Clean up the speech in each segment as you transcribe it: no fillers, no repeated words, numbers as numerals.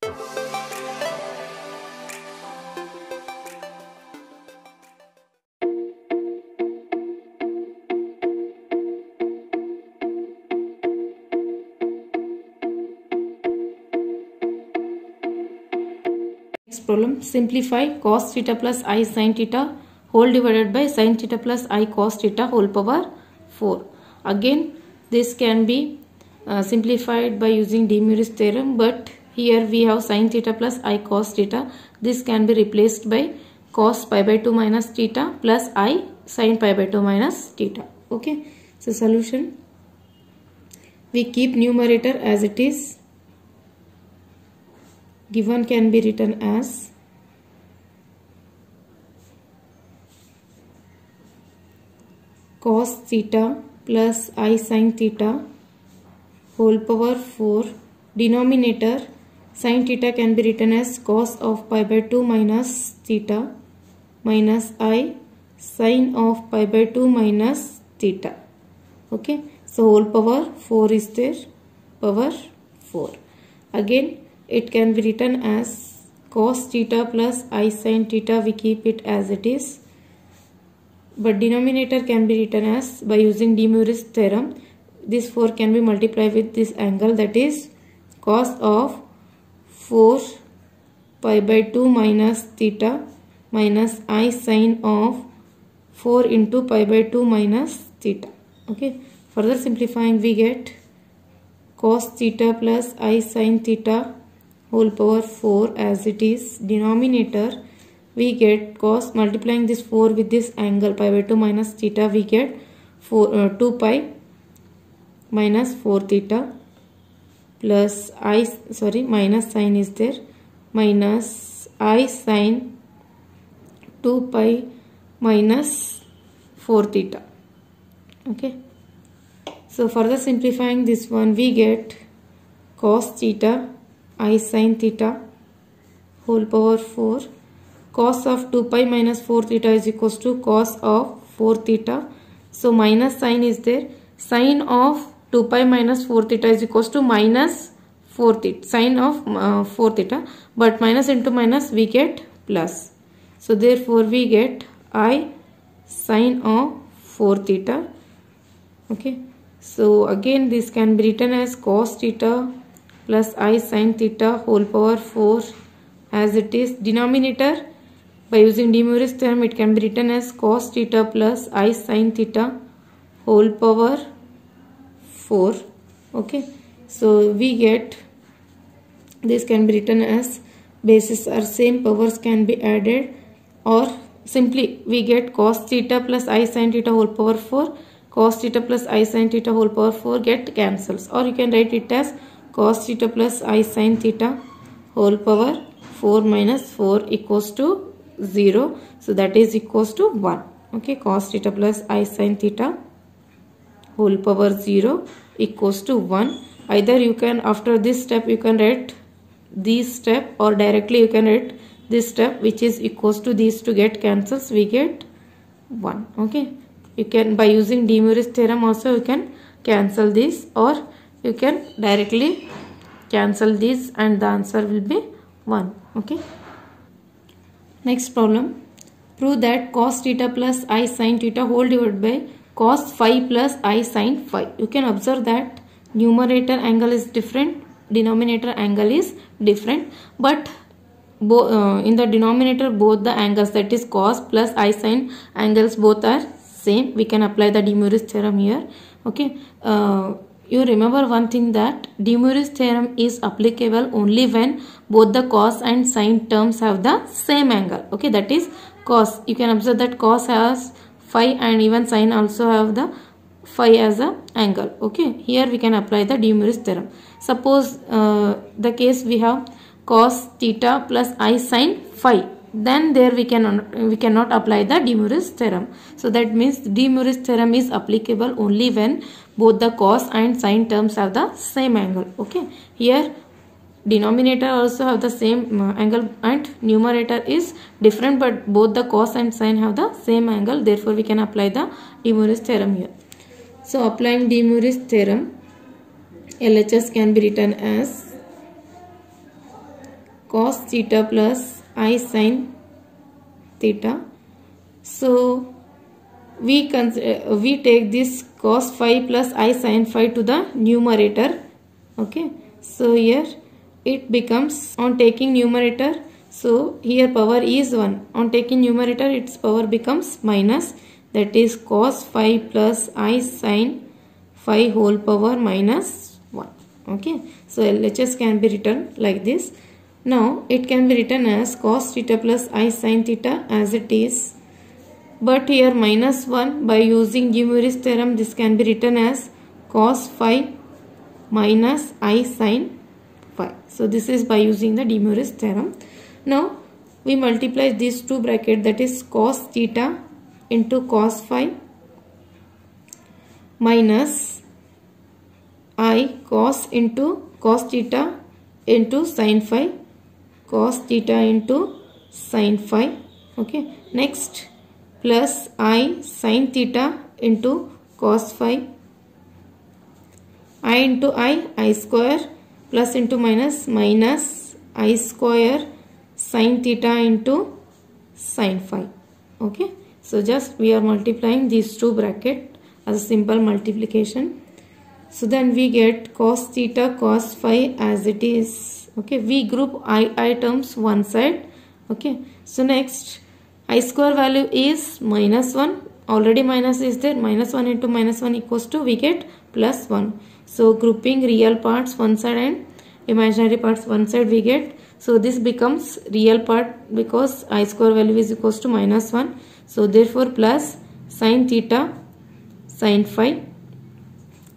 Next problem, simplify cos theta plus I sin theta whole divided by sin theta plus I cos theta whole power 4. Again this can be simplified by using de Moivre's theorem, but here we have sin theta plus I cos theta. This can be replaced by cos pi by 2 minus theta plus I sin pi by 2 minus theta. Okay, so solution, we keep numerator as it is. Given can be written as cos theta plus I sin theta whole power 4. Denominator sin theta can be written as cos of pi by 2 minus theta minus I sin of pi by 2 minus theta. Okay, so whole power 4 is there, power 4. Again it can be written as cos theta plus I sin theta, we keep it as it is, but denominator can be written as, by using de Moivre's theorem, this 4 can be multiplied with this angle, that is cos of 4 pi by 2 minus theta minus I sin of 4 into pi by 2 minus theta. Okay, further simplifying we get cos theta plus I sin theta whole power 4 as it is. Denominator we get cos, multiplying this 4 with this angle pi by 2 minus theta, we get 2 pi minus 4 theta plus minus sign is there, minus I sin 2 pi minus 4 theta. Okay, so further simplifying this one, we get cos theta I sin theta whole power 4. Cos of 2 pi minus 4 theta is equals to cos of 4 theta. So minus sign is there. Sin of 2 pi minus 4 theta is equals to minus 4 theta. Sin of 4 theta. But minus into minus we get plus. So therefore we get I sin of 4 theta. Okay. So again this can be written as cos theta plus I sin theta whole power 4 as it is. Denominator, by using de Moivre's theorem, it can be written as cos theta plus I sin theta whole power 4. Okay, so we get, this can be written as, bases are same, powers can be added, or simply we get cos theta plus I sin theta whole power 4. Cos theta plus I sin theta whole power 4 get cancels, or you can write it as cos theta plus I sin theta whole power 4 minus 4 equals to 0. So that is equals to 1. Okay, cos theta plus I sin theta whole power 0 equals to 1. Either you can, after this step you can write this step, or directly you can write this step, which is equals to these to get cancels, we get 1. Okay, you can, by using de Moivre's theorem also you can cancel this, or you can directly cancel this and the answer will be 1. Okay. Next problem. Prove that cos theta plus I sin theta whole divided by cos phi plus I sin phi. You can observe that numerator angle is different, denominator angle is different, but in the denominator both the angles, that is cos plus I sin angles, both are same. We can apply the de Moivre's theorem here. Okay. You remember one thing, that de Moivre's theorem is applicable only when both the cos and sin terms have the same angle. Okay, that is cos. You can observe that cos has phi and even sin also have the phi as a angle. Okay, here we can apply the de Moivre's theorem. Suppose the case we have cos theta plus I sin phi, then there we cannot apply the de Moivre's theorem. So that means de Moivre's theorem is applicable only when both the cos and sin terms have the same angle. Okay, here denominator also have the same angle and numerator is different, but both the cos and sin have the same angle. Therefore we can apply the de Moivre's theorem here. So applying de Moivre's theorem, LHS can be written as cos theta plus I sin theta. So we take this cos phi plus I sin phi to the numerator. Okay, so here it becomes, on taking numerator, so here power is 1, on taking numerator its power becomes minus, that is cos phi plus I sin phi whole power minus 1. Okay, so LHS can be written like this. Now it can be written as cos theta plus I sin theta as it is, but here minus 1, by using De Moivre's theorem this can be written as cos phi minus I sin phi. So this is by using the De Moivre's theorem. Now we multiply these two brackets, that is cos theta into cos phi minus I cos into cos theta into sin phi, cos theta into sin phi. Okay, next plus I sin theta into cos phi, I into I square, plus into minus, minus I square sin theta into sin phi. Okay, so just we are multiplying these two brackets as a simple multiplication. So then we get cos theta cos phi as it is. Okay, we group I terms one side. Okay, so next I square value is minus 1, already minus is there, minus 1 into minus 1 equals to, we get plus 1. So grouping real parts one side and imaginary parts one side we get. So this becomes real part because I square value is equals to minus 1. So therefore plus sin theta sin phi.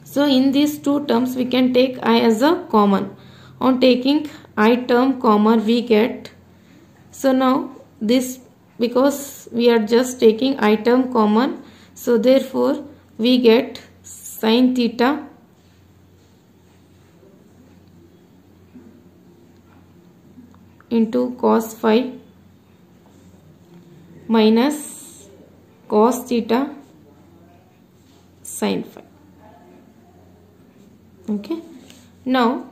So in these two terms we can take I as a common. On taking I term common we get, so now this, because we are just taking I term common, so therefore we get sin theta into cos phi minus cos theta sin phi. Okay, now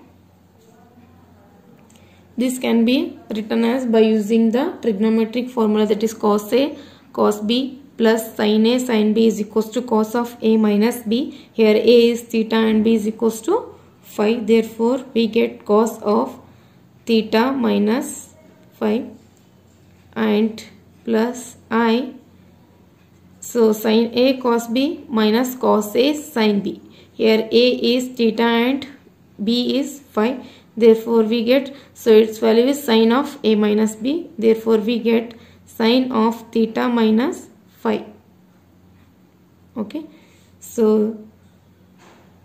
this can be written as by using the trigonometric formula, that is cos A cos B plus sin A sin B is equals to cos of A minus B. Here A is theta and B is equals to phi. Therefore we get cos of theta minus phi and plus I. So sin A cos B minus cos A sin B. Here A is theta and B is phi. Therefore we get, so its value is sin of A minus B. Therefore we get sin of theta minus phi. Okay, so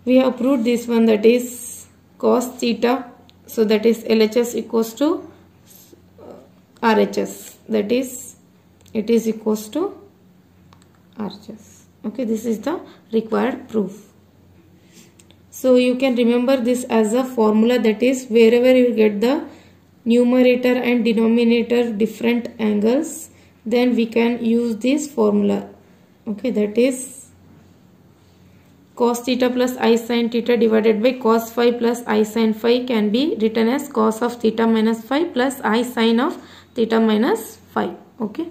we have proved this one, that is cos theta. So that is LHS equals to RHS, that is it is equals to RHS. Okay, this is the required proof. So you can remember this as a formula, that is wherever you get the numerator and denominator different angles, then we can use this formula. Okay, that is cos theta plus I sin theta divided by cos phi plus I sin phi can be written as cos of theta minus phi plus I sin of theta minus phi. Okay,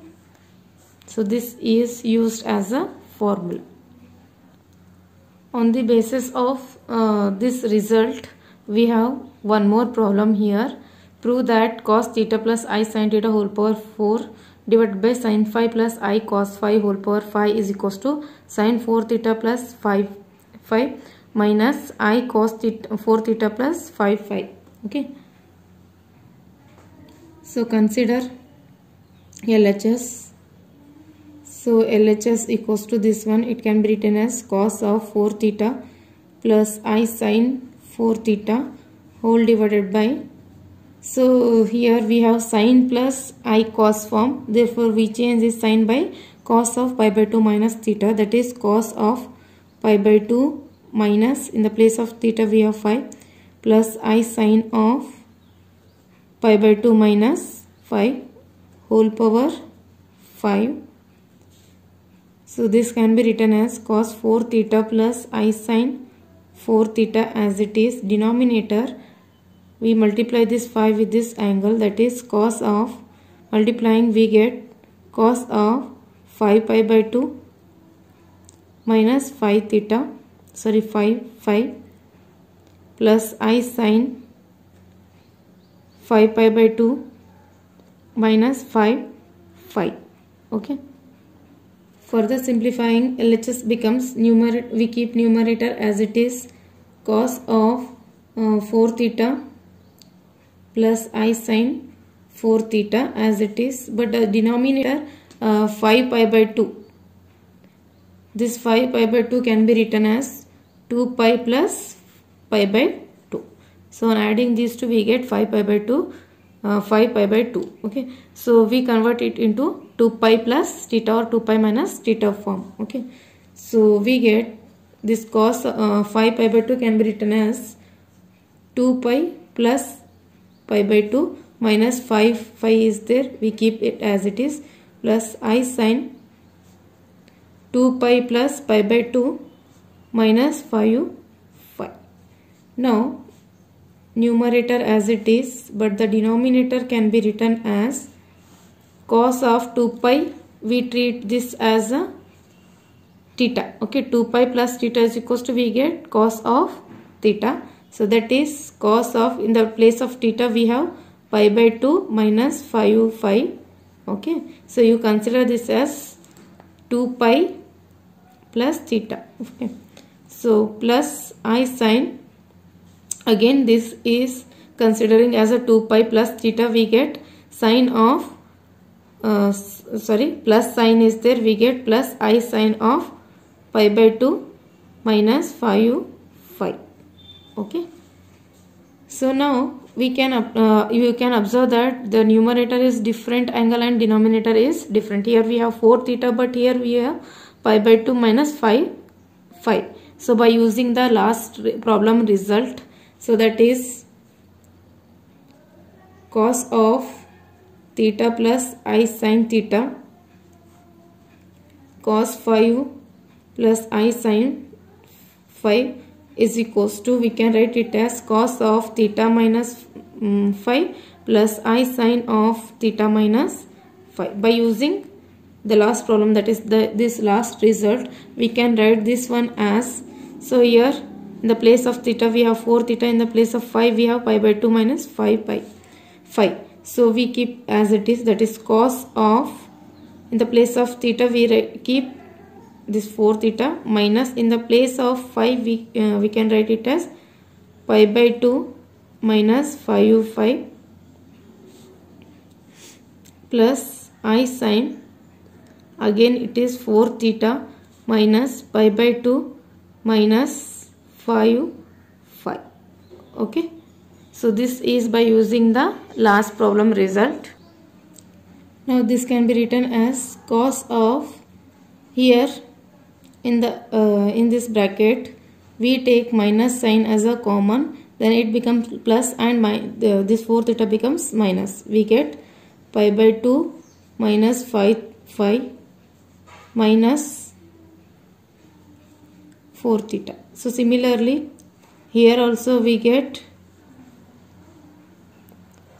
so this is used as a formula. On the basis of this result, we have one more problem here. Prove that cos theta plus I sin theta whole power 4 divided by sin phi plus I cos phi whole power 5 is equals to sin 4 theta plus 5 phi minus I cos theta 4 theta plus 5 phi. Okay, so consider LHS. So LHS equals to this one, it can be written as cos of 4 theta plus I sin 4 theta whole divided by, so here we have sin plus I cos form, therefore we change this sin by cos of pi by 2 minus theta, that is cos of pi by 2 minus, in the place of theta we have 5, plus I sin of pi by 2 minus 5 whole power 5. So this can be written as cos 4 theta plus I sin 4 theta as it is, denominator we multiply this phi with this angle, that is cos of, multiplying we get cos of 5 pi by 2 minus phi theta, sorry phi plus I sin 5 pi by 2 minus phi. Okay. Further simplifying, LHS becomes numerator, we keep numerator as it is, cos of 4 theta plus I sin 4 theta as it is, but the denominator 5 pi by 2. This 5 pi by 2 can be written as 2 pi plus pi by 2. So on adding these two we get 5 pi by 2. 5 pi by 2. Okay, so we convert it into 2 pi plus theta or 2 pi minus theta form. Okay, so we get this cos 5 pi by 2 can be written as 2 pi plus pi by 2 minus 5 is there, we keep it as it is, plus I sin 2 pi plus pi by 2 minus 5. Now numerator as it is, but the denominator can be written as cos of 2 pi, we treat this as a theta. Okay, 2 pi plus theta is equals to, we get cos of theta. So that is cos of, in the place of theta we have pi by 2 minus 5. Okay, so you consider this as 2 pi plus theta. Okay, so plus I sin, again this is considering as a 2 pi plus theta, we get sine of plus sign is there, we get plus I sin of pi by 2 minus 5. Okay, so now we can you can observe that the numerator is different angle and denominator is different. Here we have 4 theta, but here we have pi by 2 minus 5. So by using the last problem result, so that is cos of theta plus I sin theta, cos 5 plus I sin 5 is equals to, we can write it as cos of theta minus 5 plus I sin of theta minus 5. By using the last problem, that is this last result, we can write this one as, so here in the place of theta we have 4 theta, in the place of 5 we have pi by 2 minus 5. So we keep as it is, that is cos of, in the place of theta we keep this 4 theta minus, in the place of 5 we can write it as pi by 2 minus 5 plus I sin, again it is 4 theta minus pi by 2 minus 5. Okay, so this is by using the last problem result. Now this can be written as cos of, here in the in this bracket we take minus sign as a common, then it becomes plus, and this 4 theta becomes minus, we get pi by 2 minus 5 minus 4 theta. So similarly here also we get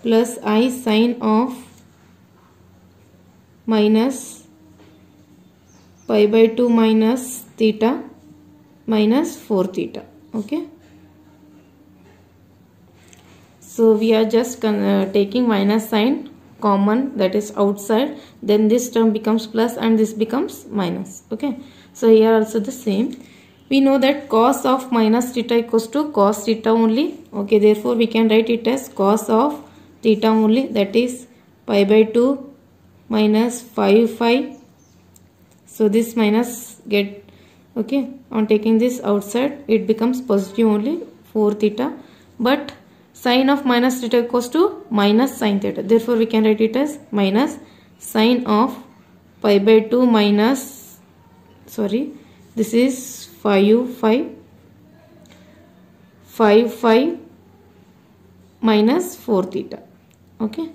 plus I sin of minus pi by 2 minus theta minus 4 theta. Okay, so we are just taking minus sign common, that is outside, then this term becomes plus and this becomes minus. Okay, so here also the same, we know that cos of minus theta equals to cos theta only. Okay, therefore we can write it as cos of theta only, that is pi by 2 minus 5. So this minus get, okay, on taking this outside it becomes positive only 4 theta, but sine of minus theta equals to minus sin theta, therefore we can write it as minus sine of pi by 2 minus, this is 5 minus 4 theta. Okay,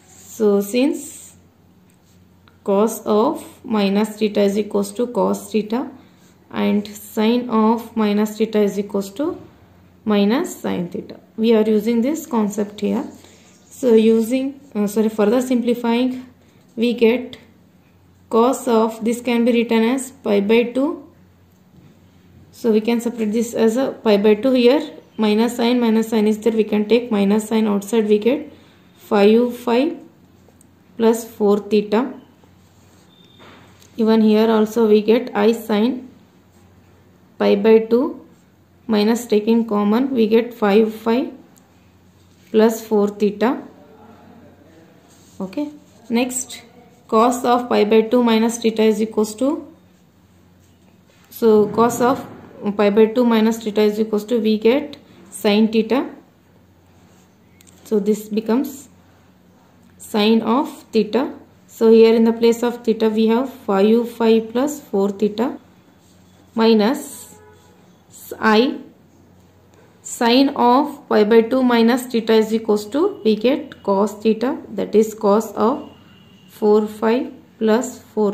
so since cos of minus theta is equals to cos theta and sine of minus theta is equals to minus sin theta. We are using this concept here. So using further simplifying, we get cos of this can be written as pi by 2. So we can separate this as a pi by 2 here. Minus sign is there. We can take minus sign outside. We get 5 phi plus 4 theta. Even here also we get I sin pi by 2 minus taking common. We get 5 phi plus 4 theta. Okay. Next, cos of pi by 2 minus theta is equals to, so cos of pi by 2 minus theta is equals to, we get sin theta. So this becomes sin of theta. So here in the place of theta we have 5 phi plus 4 theta minus I sin of pi by 2 minus theta is equals to, we get cos theta, that is cos of 5 phi plus 4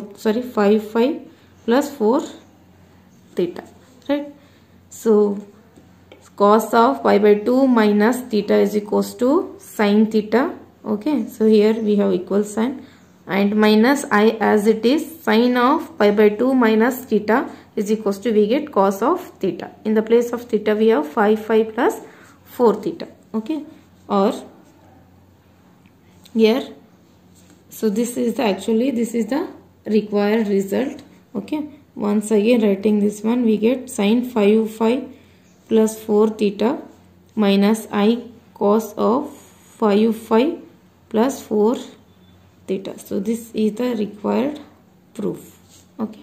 theta, right? So cos of pi by 2 minus theta is equals to sin theta. Okay, so here we have equal sign and minus I as it is, sin of pi by 2 minus theta is equals to, we get cos of theta. In the place of theta we have 5 phi plus 4 theta. Okay, or here, so this is the required result. Okay, once again writing this one, we get sin 5 phi plus 4 theta minus I cos of 5 phi plus 4 theta. So this is the required proof. Okay.